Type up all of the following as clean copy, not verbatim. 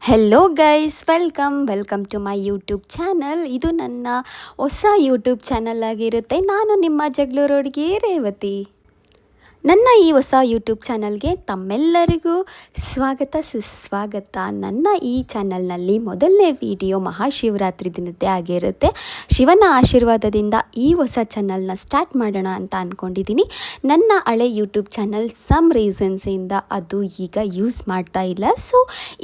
Hello guys, welcome to my YouTube channel. ಇದು ನನ್ನ ಹೊಸ ಯೂಟ್ಯೂಬ್ ಚಾನಲ್ ಆಗಿರುತ್ತೆ. ನಾನು ನಿಮ್ಮ ಜಗಳೂರು ಹುಡುಗಿ ರೇವತಿ. ನನ್ನ ಈ ಹೊಸ ಯೂಟ್ಯೂಬ್ ಚಾನಲ್ಗೆ ತಮ್ಮೆಲ್ಲರಿಗೂ ಸ್ವಾಗತ ಸುಸ್ವಾಗತ. ನನ್ನ ಈ ಚಾನಲ್ನಲ್ಲಿ ಮೊದಲನೇ ವಿಡಿಯೋ ಮಹಾಶಿವರಾತ್ರಿ ದಿನದ್ದೇ ಆಗಿರುತ್ತೆ. ಶಿವನ ಆಶೀರ್ವಾದದಿಂದ ಈ ಹೊಸ ಚಾನಲ್ನ ಸ್ಟಾರ್ಟ್ ಮಾಡೋಣ ಅಂತ ಅಂದ್ಕೊಂಡಿದ್ದೀನಿ. ನನ್ನ ಹಳೆ ಯೂಟ್ಯೂಬ್ ಚಾನಲ್ ಸಮ್ ರೀಸನ್ಸಿಂದ ಅದು ಈಗ ಯೂಸ್ ಮಾಡ್ತಾ ಇಲ್ಲ. ಸೊ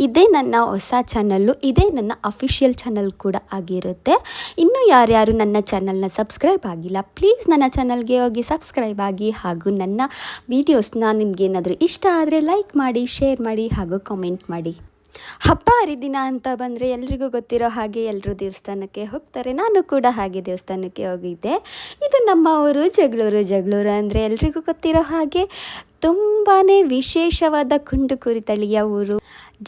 ಇದೇ ನನ್ನ ಹೊಸ ಚಾನಲ್ಲು, ಇದೇ ನನ್ನ ಅಫಿಷಿಯಲ್ ಚಾನಲ್ ಕೂಡ ಆಗಿರುತ್ತೆ. ಇನ್ನೂ ಯಾರ್ಯಾರು ನನ್ನ ಚಾನಲ್ನ ಸಬ್ಸ್ಕ್ರೈಬ್ ಆಗಿಲ್ಲ, ಪ್ಲೀಸ್ ನನ್ನ ಚಾನಲ್ಗೆ ಹೋಗಿ ಸಬ್ಸ್ಕ್ರೈಬ್ ಆಗಿ, ಹಾಗೂ ನನ್ನ ವಿಡಿಯೋಸ್ನ ನಿಮಗೇನಾದರೂ ಇಷ್ಟ ಆದರೆ ಲೈಕ್ ಮಾಡಿ, ಶೇರ್ ಮಾಡಿ, ಹಾಗೂ ಕಾಮೆಂಟ್ ಮಾಡಿ. ಹಬ್ಬ ಹರಿದಿನ ಅಂತ ಬಂದರೆ ಎಲ್ರಿಗೂ ಗೊತ್ತಿರೋ ಹಾಗೆ ಎಲ್ಲರೂ ದೇವಸ್ಥಾನಕ್ಕೆ ಹೋಗ್ತಾರೆ. ನಾನು ಕೂಡ ಹಾಗೆ ದೇವಸ್ಥಾನಕ್ಕೆ ಹೋಗಿದ್ದೆ. ಇದು ನಮ್ಮ ಊರು ಜಗಳೂರು ಅಂದರೆ ಎಲ್ರಿಗೂ ಗೊತ್ತಿರೋ ಹಾಗೆ ತುಂಬಾ ವಿಶೇಷವಾದ ಕುಂಡು ಕುರಿತಳಿಯ ಊರು.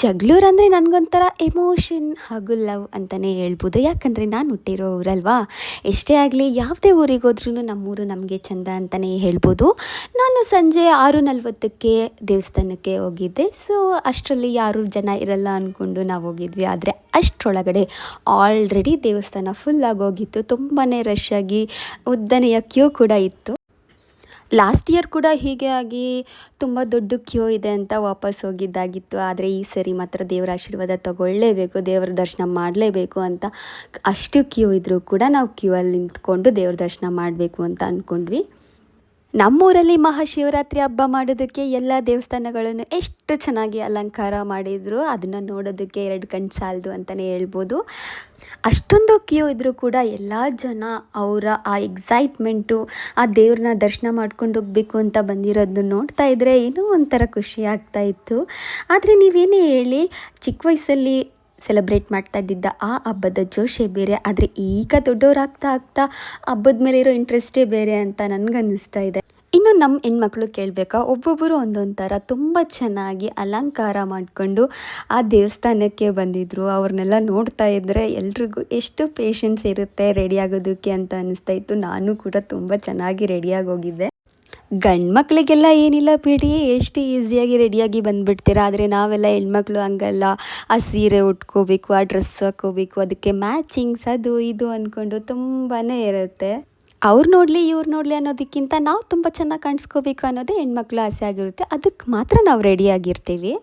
ಜಗಳೂರು ಅಂದರೆ ನನಗೊಂಥರ ಎಮೋಷನ್ ಹಾಗೂ ಲವ್ ಅಂತಲೇ ಹೇಳ್ಬೋದು. ಯಾಕಂದರೆ ನಾನು ಹುಟ್ಟಿರೋ ಊರಲ್ವಾ. ಎಷ್ಟೇ ಆಗಲಿ ಯಾವುದೇ ಊರಿಗೆ ಹೋದ್ರೂ ನಮ್ಮೂರು ನಮಗೆ ಚೆಂದ ಅಂತಲೇ ಹೇಳ್ಬೋದು. ನಾನು ಸಂಜೆ 6:40ಕ್ಕೆ ದೇವಸ್ಥಾನಕ್ಕೆ ಹೋಗಿದ್ದೆ. ಸೊ ಅಷ್ಟರಲ್ಲಿ ಯಾರೂ ಜನ ಇರಲ್ಲ ಅಂದ್ಕೊಂಡು ನಾವು ಹೋಗಿದ್ವಿ. ಆದರೆ ಅಷ್ಟರೊಳಗಡೆ ಆಲ್ರೆಡಿ ದೇವಸ್ಥಾನ ಫುಲ್ ಆಗೋಗಿತ್ತು. ತುಂಬಾ ರಶ್ ಆಗಿ ಉದ್ದನೆಯ ಕ್ಯೂ ಕೂಡ ಇತ್ತು. ಲಾಸ್ಟ್ ಇಯರ್ ಕೂಡ ಹೀಗೆ ಆಗಿ ತುಂಬ ದೊಡ್ಡ ಕ್ಯೂ ಇದೆ ಅಂತ ವಾಪಸ್ ಹೋಗಿದ್ದಾಗಿತ್ತು. ಆದರೆ ಈ ಸರಿ ಮಾತ್ರ ದೇವರ ಆಶೀರ್ವಾದ ತಗೊಳ್ಳೇಬೇಕು, ದೇವರ ದರ್ಶನ ಮಾಡಲೇಬೇಕು ಅಂತ ಅಷ್ಟು ಕ್ಯೂ ಇದ್ದರೂ ಕೂಡ ನಾವು ಕ್ಯೂ ಅಲ್ಲಿ ನಿಂತ್ಕೊಂಡು ದೇವ್ರ ದರ್ಶನ ಮಾಡಬೇಕು ಅಂತ ಅಂದ್ಕೊಂಡ್ವಿ. ನಮ್ಮೂರಲ್ಲಿ ಮಹಾಶಿವರಾತ್ರಿ ಹಬ್ಬ ಮಾಡೋದಕ್ಕೆ ಎಲ್ಲ ದೇವಸ್ಥಾನಗಳನ್ನು ಎಷ್ಟು ಚೆನ್ನಾಗಿ ಅಲಂಕಾರ ಮಾಡಿದರು. ಅದನ್ನು ನೋಡೋದಕ್ಕೆ 2 ಕಣ್ಣು ಸಾಲದು ಅಂತಲೇ ಹೇಳ್ಬೋದು. ಅಷ್ಟೊಂದು ಕ್ಯೂ ಇದ್ದರೂ ಕೂಡ ಎಲ್ಲ ಜನ ಅವರ ಆ ಎಕ್ಸೈಟ್ಮೆಂಟು, ಆ ದೇವ್ರನ್ನ ದರ್ಶನ ಮಾಡ್ಕೊಂಡು ಹೋಗಬೇಕು ಅಂತ ಬಂದಿರೋದನ್ನ ನೋಡ್ತಾ ಇದ್ದರೆ ಏನೋ ಒಂಥರ ಖುಷಿ ಆಗ್ತಾಯಿತ್ತು. ಆದರೆ ನೀವೇನೇ ಹೇಳಿ, ಚಿಕ್ಕ ವಯಸ್ಸಲ್ಲಿ ಸೆಲೆಬ್ರೇಟ್ ಮಾಡ್ತಾ ಇದ್ದಿದ್ದ ಆ ಹಬ್ಬದ ಜೋಶೇ ಬೇರೆ. ಆದರೆ ಈಗ ದೊಡ್ಡವರಾಗ್ತಾ ಹಬ್ಬದ ಮೇಲಿರೋ ಇಂಟ್ರೆಸ್ಟೇ ಬೇರೆ ಅಂತ ನನಗನ್ನಿಸ್ತಾ ಇದೆ. ಇನ್ನು ನಮ್ಮ ಹೆಣ್ಮಕ್ಳು ಕೇಳಬೇಕಾ, ಒಬ್ಬೊಬ್ಬರು ಒಂದೊಂದು ಥರ ತುಂಬ ಚೆನ್ನಾಗಿ ಅಲಂಕಾರ ಮಾಡಿಕೊಂಡು ಆ ದೇವಸ್ಥಾನಕ್ಕೆ ಬಂದಿದ್ದರು. ಅವ್ರನ್ನೆಲ್ಲ ನೋಡ್ತಾ ಇದ್ದರೆ ಎಲ್ರಿಗೂ ಎಷ್ಟು ಪೇಷನ್ಸ್ ಇರುತ್ತೆ ರೆಡಿ ಆಗೋದಕ್ಕೆ ಅಂತ ಅನ್ನಿಸ್ತಾ ಇತ್ತು. ನಾನು ಕೂಡ ತುಂಬ ಚೆನ್ನಾಗಿ ರೆಡಿಯಾಗಿ ಹೋಗಿದ್ದೆ. ಗಂಡು ಮಕ್ಕಳಿಗೆಲ್ಲ ಏನಿಲ್ಲ ಬಿಡಿ, ಎಷ್ಟು ಈಸಿಯಾಗಿ ರೆಡಿಯಾಗಿ ಬಂದುಬಿಡ್ತೀರ. ಆದರೆ ನಾವೆಲ್ಲ ಹೆಣ್ಮಕ್ಳು ಹಂಗಲ್ಲ. ಆ ಸೀರೆ ಉಟ್ಕೋಬೇಕು, ಆ ಡ್ರೆಸ್ ಹಾಕೋಬೇಕು, ಅದಕ್ಕೆ ಮ್ಯಾಚಿಂಗ್ಸ್ ಅದು ಇದು ಅಂದ್ಕೊಂಡು ತುಂಬಾ ಇರುತ್ತೆ. ಅವ್ರು ನೋಡಲಿ ಇವ್ರು ನೋಡಲಿ ಅನ್ನೋದಕ್ಕಿಂತ ನಾವು ತುಂಬ ಚೆನ್ನಾಗಿ ಕಾಣಿಸ್ಕೋಬೇಕು ಅನ್ನೋದೇ ಹೆಣ್ಮಕ್ಳು ಆಸೆ ಆಗಿರುತ್ತೆ. ಅದಕ್ಕೆ ಮಾತ್ರ ನಾವು ರೆಡಿಯಾಗಿರ್ತೀವಿ.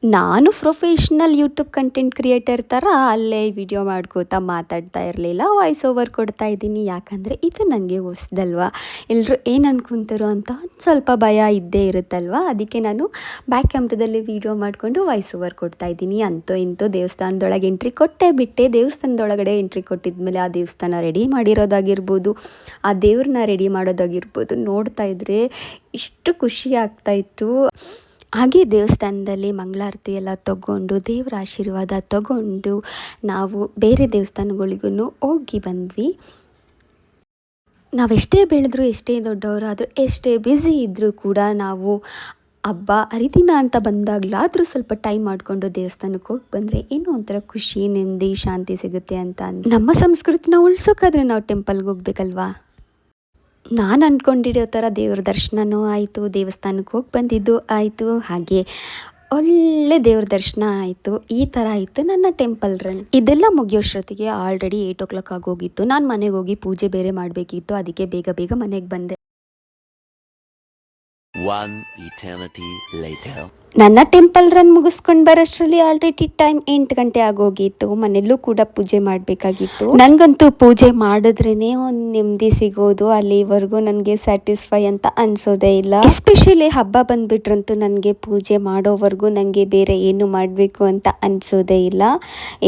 ನಾನು ಪ್ರೊಫೆಷ್ನಲ್ ಯೂಟ್ಯೂಬ್ ಕಂಟೆಂಟ್ ಕ್ರಿಯೇಟರ್ ಥರ ಅಲ್ಲೇ ವಿಡಿಯೋ ಮಾಡ್ಕೋತಾ ಮಾತಾಡ್ತಾ ಇರಲಿಲ್ಲ, ವಾಯ್ಸ್ ಓವರ್ ಕೊಡ್ತಾ ಇದ್ದೀನಿ. ಯಾಕಂದರೆ ಇದು ನನಗೆ ಹೊಸ್ದಲ್ವ, ಎಲ್ಲರೂ ಏನು ಅನ್ಕೊತಾರೋ ಅಂತ ಒಂದು ಸ್ವಲ್ಪ ಭಯ ಇದ್ದೇ ಇರುತ್ತಲ್ವ. ಅದಕ್ಕೆ ನಾನು ಬ್ಯಾಕ್ ಕ್ಯಾಮ್ರದಲ್ಲಿ ವಿಡಿಯೋ ಮಾಡಿಕೊಂಡು ವಾಯ್ಸ್ ಓವರ್ ಕೊಡ್ತಾ ಇದ್ದೀನಿ. ಅಂತೂ ಇಂತೂ ದೇವಸ್ಥಾನದೊಳಗೆ ಎಂಟ್ರಿ ಕೊಟ್ಟೇ ಬಿಟ್ಟೆ. ದೇವಸ್ಥಾನದೊಳಗಡೆ ಎಂಟ್ರಿ ಕೊಟ್ಟಿದ್ಮೇಲೆ ಆ ದೇವಸ್ಥಾನ ರೆಡಿ ಮಾಡಿರೋದಾಗಿರ್ಬೋದು, ಆ ದೇವ್ರನ್ನ ರೆಡಿ ಮಾಡೋದಾಗಿರ್ಬೋದು, ನೋಡ್ತಾ ಇದ್ದರೆ ಇಷ್ಟು ಖುಷಿ ಆಗ್ತಾಯಿತ್ತು. ಹಾಗೆ ದೇವಸ್ಥಾನದಲ್ಲಿ ಮಂಗಳಾರತಿ ಎಲ್ಲ ತಗೊಂಡು ದೇವರ ಆಶೀರ್ವಾದ ತಗೊಂಡು ನಾವು ಬೇರೆ ದೇವಸ್ಥಾನಗಳಿಗೂ ಹೋಗಿ ಬಂದ್ವಿ. ನಾವೆಷ್ಟೇ ಬೆಳೆದ್ರೂ, ಎಷ್ಟೇ ದೊಡ್ಡವರಾದರೂ, ಎಷ್ಟೇ ಬ್ಯುಸಿ ಇದ್ದರೂ ಕೂಡ ನಾವು ಹಬ್ಬ ಹರಿದಿನ ಅಂತ ಬಂದಾಗಲಾದರೂ ಸ್ವಲ್ಪ ಟೈಮ್ ಮಾಡಿಕೊಂಡು ದೇವಸ್ಥಾನಕ್ಕೆ ಹೋಗಿ ಬಂದರೆ ಏನೋ ಒಂಥರ ಖುಷಿ, ನೆಮ್ಮದಿ, ಶಾಂತಿ ಸಿಗುತ್ತೆ ಅಂತ ನಮ್ಮ ಸಂಸ್ಕೃತಿನ ಉಳಿಸೋಕ್ಕಾದ್ರೆ ನಾವು ಟೆಂಪಲ್ಗೆ ಹೋಗ್ಬೇಕಲ್ವಾ. ನಾನು ಅಂದ್ಕೊಂಡಿರೋ ಥರ ದೇವ್ರ ದರ್ಶನವೂ ಆಯಿತು, ದೇವಸ್ಥಾನಕ್ಕೆ ಹೋಗಿ ಬಂದಿದ್ದು ಆಯಿತು, ಹಾಗೆ ಒಳ್ಳೆ ದೇವ್ರ ದರ್ಶನ ಆಯಿತು. ಈ ಥರ ಆಯಿತು ನನ್ನ ಟೆಂಪಲ್ ರನ್. ಇದೆಲ್ಲ ಮುಗಿಯೋಷ್ಟೊತ್ತಿಗೆ ಆಲ್ರೆಡಿ 8 o'clock ಆಗೋಗಿತ್ತು. ನಾನು ಮನೆಗೆ ಹೋಗಿ ಪೂಜೆ ಬೇರೆ ಮಾಡಬೇಕಿತ್ತು. ಅದಕ್ಕೆ ಬೇಗ ಮನೆಗೆ ಬಂದೆ. One eternity later. ನನ್ನ ಟೆಂಪಲ್ ರನ್ ಮುಗಿಸ್ಕೊಂಡು ಬರೋಷ್ಟರಲ್ಲಿ ಆಲ್ರೆಡಿ ಟೈಮ್ 8 ಗಂಟೆ ಆಗೋಗಿತ್ತು. ಮನೆಯಲ್ಲೂ ಕೂಡ ಪೂಜೆ ಮಾಡಬೇಕಾಗಿತ್ತು. ನನಗಂತೂ ಪೂಜೆ ಮಾಡಿದ್ರೇ ಒಂದು ನೆಮ್ಮದಿ ಸಿಗೋದು. ಅಲ್ಲಿವರೆಗೂ ನನಗೆ ಸ್ಯಾಟಿಸ್ಫೈ ಅಂತ ಅನಿಸೋದೇ ಇಲ್ಲ. ಎಸ್ಪೆಷಲಿ ಹಬ್ಬ ಬಂದುಬಿಟ್ರಂತೂ ನನಗೆ ಪೂಜೆ ಮಾಡೋವರೆಗೂ ನನಗೆ ಬೇರೆ ಏನು ಮಾಡಬೇಕು ಅಂತ ಅನಿಸೋದೇ ಇಲ್ಲ.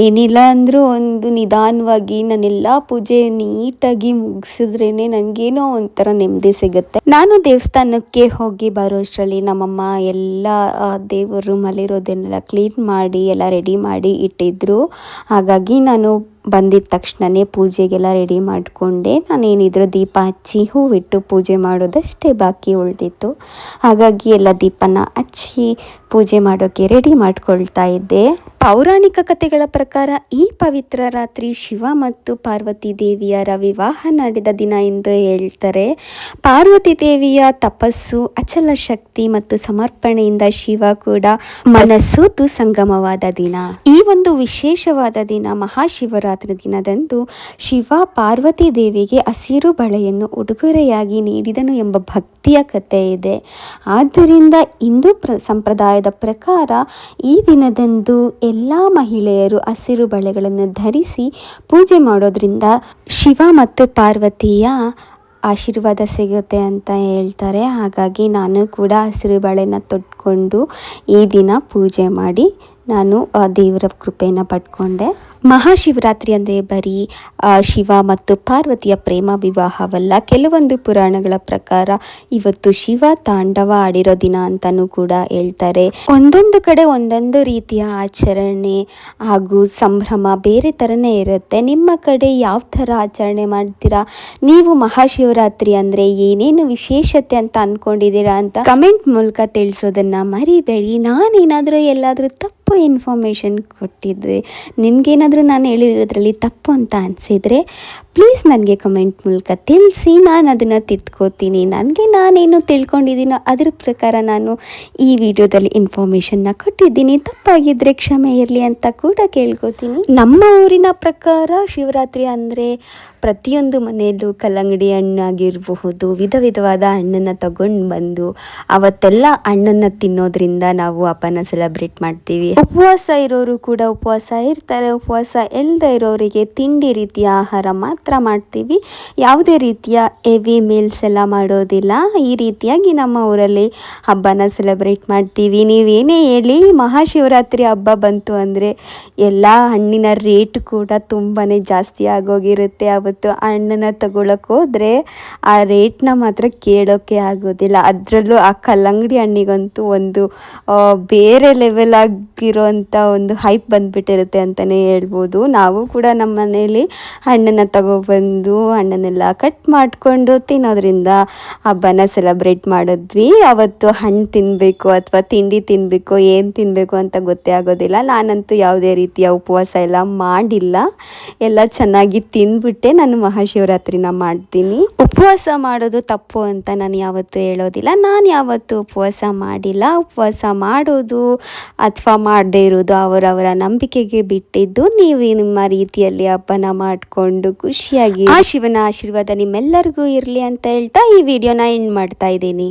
ಏನಿಲ್ಲ ಅಂದರೂ ಒಂದು ನಿಧಾನವಾಗಿ ನಾನೆಲ್ಲ ಪೂಜೆ ನೀಟಾಗಿ ಮುಗಿಸಿದ್ರೇ ನನಗೇನೋ ಒಂಥರ ನೆಮ್ಮದಿ ಸಿಗುತ್ತೆ. ನಾನು ದೇವಸ್ಥಾನಕ್ಕೆ ಹೋಗಿ ಬರೋಷ್ಟರಲ್ಲಿ ನಮ್ಮಮ್ಮ ಎಲ್ಲ ದೇವ್ರ ರೂಮಲ್ಲಿರೋದನ್ನೆಲ್ಲ ಕ್ಲೀನ್ ಮಾಡಿ ಎಲ್ಲ ರೆಡಿ ಮಾಡಿ ಇಟ್ಟಿದ್ರು. ಹಾಗಾಗಿ ನಾನು ಬಂದಿದ್ದ ತಕ್ಷಣವೇ ಪೂಜೆಗೆಲ್ಲ ರೆಡಿ ಮಾಡಿಕೊಂಡೆ. ನಾನೇನಿದ್ರು ದೀಪ ಹಚ್ಚಿ ಹೂವಿಟ್ಟು ಪೂಜೆ ಮಾಡೋದಷ್ಟೇ ಬಾಕಿ ಉಳಿದಿತ್ತು. ಹಾಗಾಗಿ ಎಲ್ಲ ದೀಪನ ಹಚ್ಚಿ ಪೂಜೆ ಮಾಡೋಕ್ಕೆ ರೆಡಿ ಮಾಡ್ಕೊಳ್ತಾ ಇದ್ದೆ. ಪೌರಾಣಿಕ ಕಥೆಗಳ ಪ್ರಕಾರ ಈ ಪವಿತ್ರ ರಾತ್ರಿ ಶಿವ ಮತ್ತು ಪಾರ್ವತಿ ದೇವಿಯರ ವಿವಾಹ ನಡೆದ ದಿನ ಎಂದು ಹೇಳ್ತಾರೆ. ಪಾರ್ವತಿ ದೇವಿಯ ತಪಸ್ಸು, ಅಚಲ ಶಕ್ತಿ ಮತ್ತು ಸಮರ್ಪಣೆಯಿಂದ ಶಿವ ಕೂಡ ಮನಸ್ಸೋತು ಸಂಗಮವಾದ ದಿನ. ಈ ಒಂದು ವಿಶೇಷವಾದ ದಿನ ಮಹಾಶಿವರಾತ್ರಿ ದಿನದಂದು ಶಿವ ಪಾರ್ವತಿ ದೇವಿಗೆ ಹಸಿರು ಬಳೆಯನ್ನು ಉಡುಗೊರೆಯಾಗಿ ನೀಡಿದನು ಎಂಬ ಭಕ್ತಿಯ ಕಥೆ ಇದೆ. ಆದ್ದರಿಂದ ಹಿಂದೂ ಸಂಪ್ರದಾಯದ ಪ್ರಕಾರ ಈ ದಿನದಂದು ಎಲ್ಲ ಮಹಿಳೆಯರು ಹಸಿರು ಬಳೆಗಳನ್ನು ಧರಿಸಿ ಪೂಜೆ ಮಾಡೋದ್ರಿಂದ ಶಿವ ಮತ್ತು ಪಾರ್ವತಿಯ ಆಶೀರ್ವಾದ ಸಿಗುತ್ತೆ ಅಂತ ಹೇಳ್ತಾರೆ. ಹಾಗಾಗಿ ನಾನು ಕೂಡ ಹಸಿರು ಬಳೆನ ತೊಟ್ಕೊಂಡು ಈ ದಿನ ಪೂಜೆ ಮಾಡಿ ನಾನು ದೇವರ ಕೃಪೆಯನ್ನು ಪಡ್ಕೊಂಡೆ. ಮಹಾಶಿವರಾತ್ರಿ ಅಂದರೆ ಬರೀ ಶಿವ ಮತ್ತು ಪಾರ್ವತಿಯ ಪ್ರೇಮ ವಿವಾಹವಲ್ಲ. ಕೆಲವೊಂದು ಪುರಾಣಗಳ ಪ್ರಕಾರ ಇವತ್ತು ಶಿವ ತಾಂಡವ ಆಡಿರೋ ದಿನ ಅಂತಲೂ ಕೂಡ ಹೇಳ್ತಾರೆ. ಒಂದೊಂದು ಕಡೆ ಒಂದೊಂದು ರೀತಿಯ ಆಚರಣೆ ಹಾಗೂ ಸಂಭ್ರಮ ಬೇರೆ ಥರನೇ ಇರುತ್ತೆ. ನಿಮ್ಮ ಕಡೆ ಯಾವ ಥರ ಆಚರಣೆ ಮಾಡ್ತೀರಾ? ನೀವು ಮಹಾಶಿವರಾತ್ರಿ ಅಂದರೆ ಏನೇನು ವಿಶೇಷತೆ ಅಂತ ಅಂದ್ಕೊಂಡಿದ್ದೀರಾ ಅಂತ ಕಮೆಂಟ್ ಮೂಲಕ ತಿಳಿಸೋದನ್ನು ಮರಿಬೇಡಿ. ನಾನೇನಾದರೂ ಎಲ್ಲಾದರೂ ತಪ್ಪು ಇನ್ಫಾರ್ಮೇಷನ್ ಕೊಟ್ಟಿದ್ದೆ, ನಿಮಗೇನಾದರೂ ನಾನು ಹೇಳಿರೋದ್ರಲ್ಲಿ ತಪ್ಪು ಅಂತ ಅನಿಸಿದರೆ ಪ್ಲೀಸ್ ನನಗೆ ಕಮೆಂಟ್ ಮೂಲಕ ತಿಳಿಸಿ. ನಾನು ಅದನ್ನು ತಿದ್ಕೋತೀನಿ. ನಾನೇನು ತಿಳ್ಕೊಂಡಿದ್ದೀನೋ ಅದ್ರ ಪ್ರಕಾರ ನಾನು ಈ ವಿಡಿಯೋದಲ್ಲಿ ಇನ್ಫಾರ್ಮೇಷನ್ನ ಕೊಟ್ಟಿದ್ದೀನಿ. ತಪ್ಪಾಗಿದ್ದರೆ ಕ್ಷಮೆ ಇರಲಿ ಅಂತ ಕೂಡ ಕೇಳ್ಕೊತೀನಿ. ನಮ್ಮ ಊರಿನ ಪ್ರಕಾರ ಶಿವರಾತ್ರಿ ಅಂದರೆ ಪ್ರತಿಯೊಂದು ಮನೆಯಲ್ಲೂ ಕಲ್ಲಂಗಡಿ ಹಣ್ಣಾಗಿರಬಹುದು, ವಿಧ ವಿಧವಾದ ಹಣ್ಣನ್ನು ತಗೊಂಡು ಬಂದು ಅವತ್ತೆಲ್ಲ ಹಣ್ಣನ್ನು ತಿನ್ನೋದ್ರಿಂದ ನಾವು ಹಬ್ಬನ ಸೆಲೆಬ್ರೇಟ್ ಮಾಡ್ತೀವಿ. ಉಪವಾಸ ಇರೋರು ಕೂಡ ಉಪವಾಸ ಇರ್ತಾರೆ. ಉಪವಾಸ ಇಲ್ಲದೆ ಇರೋರಿಗೆ ತಿಂಡಿ ರೀತಿಯ ಆಹಾರ ಮಾತ್ರ ಮಾಡ್ತೀವಿ. ಯಾವುದೇ ರೀತಿಯ ಹೆವಿ ಮೀಲ್ಸ್ ಎಲ್ಲ ಮಾಡೋದಿಲ್ಲ. ಈ ರೀತಿಯಾಗಿ ನಮ್ಮ ಊರಲ್ಲಿ ಹಬ್ಬನ ಸೆಲೆಬ್ರೇಟ್ ಮಾಡ್ತೀವಿ. ನೀವೇನೇ ಹೇಳಿ, ಮಹಾಶಿವರಾತ್ರಿ ಹಬ್ಬ ಬಂತು ಅಂದರೆ ಎಲ್ಲ ಹಣ್ಣಿನ ರೇಟ್ ಕೂಡ ತುಂಬಾ ಜಾಸ್ತಿ ಆಗೋಗಿರುತ್ತೆ. ಅವತ್ತು ಹಣ್ಣನ್ನು ತಗೊಳಕ್ಕೆ ಹೋದರೆ ಆ ರೇಟ್ನ ಮಾತ್ರ ಕೇಳೋಕ್ಕೆ ಆಗೋದಿಲ್ಲ. ಅದರಲ್ಲೂ ಆ ಕಲ್ಲಂಗಡಿ ಹಣ್ಣಿಗಂತೂ ಒಂದು ಬೇರೆ ಲೆವೆಲ್ ಆಗಿರೋಂಥ ಒಂದು ಹೈಪ್ ಬಂದುಬಿಟ್ಟಿರುತ್ತೆ ಅಂತಲೇ ಹೇಳ್ಬೋದು. ನಾವು ಕೂಡ ನಮ್ಮ ಮನೇಲಿ ಹಣ್ಣನ್ನು ತಗೊಬಂದು ಹಣ್ಣನ್ನೆಲ್ಲ ಕಟ್ ಮಾಡಿಕೊಂಡು ತಿನ್ನೋದ್ರಿಂದ ಹಬ್ಬನ ಸೆಲೆಬ್ರೇಟ್ ಮಾಡಿದ್ವಿ. ಅವತ್ತು ಹಣ್ಣು ತಿನ್ನಬೇಕು ಅಥವಾ ತಿಂಡಿ ತಿನ್ನಬೇಕು, ಏನು ತಿನ್ನಬೇಕು ಅಂತ ಗೊತ್ತೇ ಆಗೋದಿಲ್ಲ. ನಾನಂತೂ ಯಾವುದೇ ರೀತಿಯ ಉಪವಾಸ ಎಲ್ಲ ಮಾಡಿಲ್ಲ. ಎಲ್ಲ ಚೆನ್ನಾಗಿ ತಿಂದ್ಬಿಟ್ಟೆ ನಾನು ಮಹಾಶಿವರಾತ್ರಿನ ಮಾಡ್ತೀನಿ. ಉಪವಾಸ ಮಾಡೋದು ತಪ್ಪು ಅಂತ ನಾನು ಯಾವತ್ತೂ ಹೇಳೋದಿಲ್ಲ. ನಾನು ಯಾವತ್ತೂ ಉಪವಾಸ ಮಾಡಿಲ್ಲ. ಉಪವಾಸ ಮಾಡೋದು ಅಥವಾ ಮಾಡದೇ ಇರೋದು ಅವರವರ ನಂಬಿಕೆಗೆ ಬಿಟ್ಟಿದ್ದು. ನೀವು ನಿಮ್ಮ ರೀತಿಯಲ್ಲಿ ಹಬ್ಬನ ಮಾಡಿಕೊಂಡು ಖುಷಿಯಾಗಿ ಆ ಶಿವನ ಆಶೀರ್ವಾದ ನಿಮ್ಮೆಲ್ಲರಿಗೂ ಇರಲಿ ಅಂತ ಹೇಳ್ತಾ ಈ ವಿಡಿಯೋನ ಎಂಡ್ ಮಾಡ್ತಾ ಇದ್ದೀನಿ.